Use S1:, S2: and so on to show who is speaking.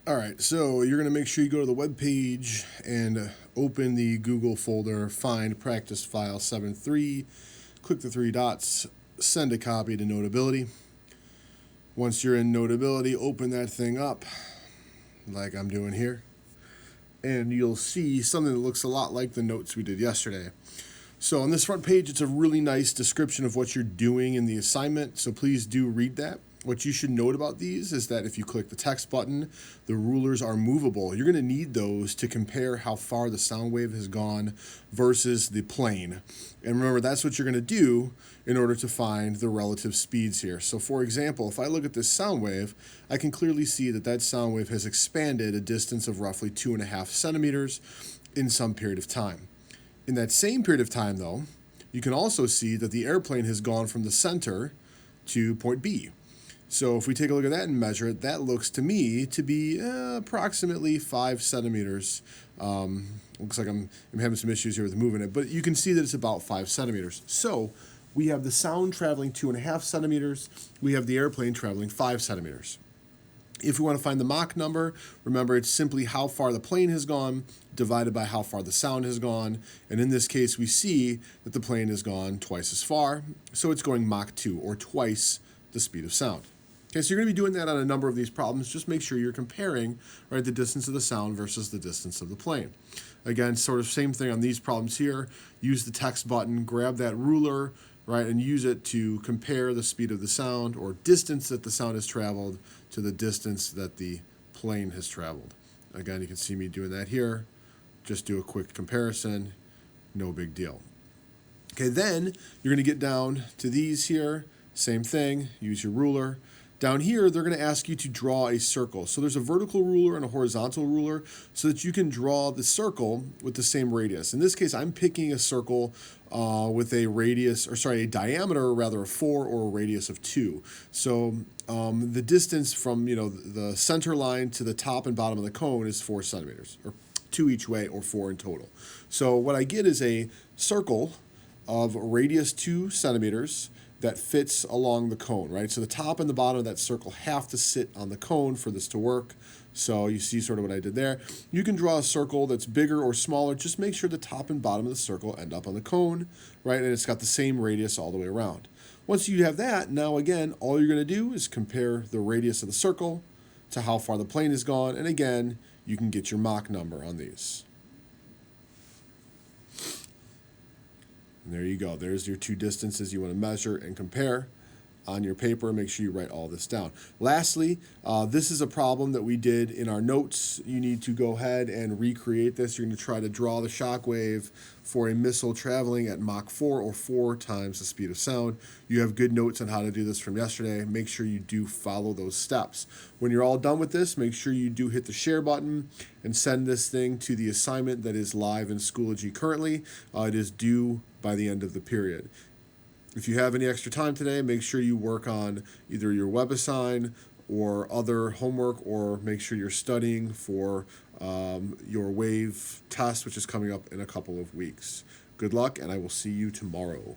S1: All right, so you're going to make sure you go to the web page and open the Google folder, find practice file 7.3, click the three dots, send a copy to Notability. Once you're in Notability, open that thing up like I'm doing here, and you'll see something that looks a lot like the notes we did yesterday. So on this front page, it's a really nice description of what you're doing in the assignment, so please do read that. What you should note about these is that if you click the text button, the rulers are movable. You're going to need those to compare how far the sound wave has gone versus the plane. And remember, that's what you're going to do in order to find the relative speeds here. So for example, if I look at this sound wave, I can clearly see that that sound wave has expanded a distance of roughly 2.5 centimeters in some period of time. In that same period of time, though, you can also see that the airplane has gone from the center to point B. So if we take a look at that and measure it, that looks to me to be approximately 5 centimeters. Looks like I'm having some issues here with moving it, but you can see that it's about 5 centimeters. So we have the sound traveling 2.5 centimeters. We have the airplane traveling 5 centimeters. If we want to find the Mach number, remember it's simply how far the plane has gone divided by how far the sound has gone. And in this case, we see that the plane has gone twice as far, so it's going Mach 2, or twice the speed of sound. Okay, so you're going to be doing that on a number of these problems. Just make sure you're comparing, right, the distance of the sound versus the distance of the plane. Again, sort of same thing on these problems here. Use the text button, grab that ruler, right, and use it to compare the speed of the sound or distance that the sound has traveled to the distance that the plane has traveled. Again, you can see me doing that here. Just do a quick comparison, no big deal. Okay, then you're going to get down to these here. Same thing, use your ruler. Down here, they're going to ask you to draw a circle. So there's a vertical ruler and a horizontal ruler so that you can draw the circle with the same radius. In this case, I'm picking a circle with a radius, or sorry, a diameter rather of 4 or a radius of 2. So the distance from, the center line to the top and bottom of the cone is 4 centimeters, or 2 each way, or 4 in total. So what I get is a circle of radius 2 centimeters that fits along the cone, right? So the top and the bottom of that circle have to sit on the cone for this to work. So you see sort of what I did there. You can draw a circle that's bigger or smaller. Just make sure the top and bottom of the circle end up on the cone, right? And it's got the same radius all the way around. Once you have that, now again, all you're going to do is compare the radius of the circle to how far the plane has gone. And again, you can get your Mach number on these. And there you go. There's your two distances you want to measure and compare on your paper. Make sure you write all this down. Lastly, this is a problem that we did in our notes. You need to go ahead and recreate this. You're going to try to draw the shock wave for a missile traveling at Mach 4 or 4 times the speed of sound. You have good notes on how to do this from yesterday. Make sure you do follow those steps. When you're all done with this, make sure you do hit the share button and send this thing to the assignment that is live in Schoology currently. It is due by the end of the period. If you have any extra time today, make sure you work on either your WebAssign or other homework, or make sure you're studying for your WAVE test, which is coming up in a couple of weeks. Good luck, and I will see you tomorrow.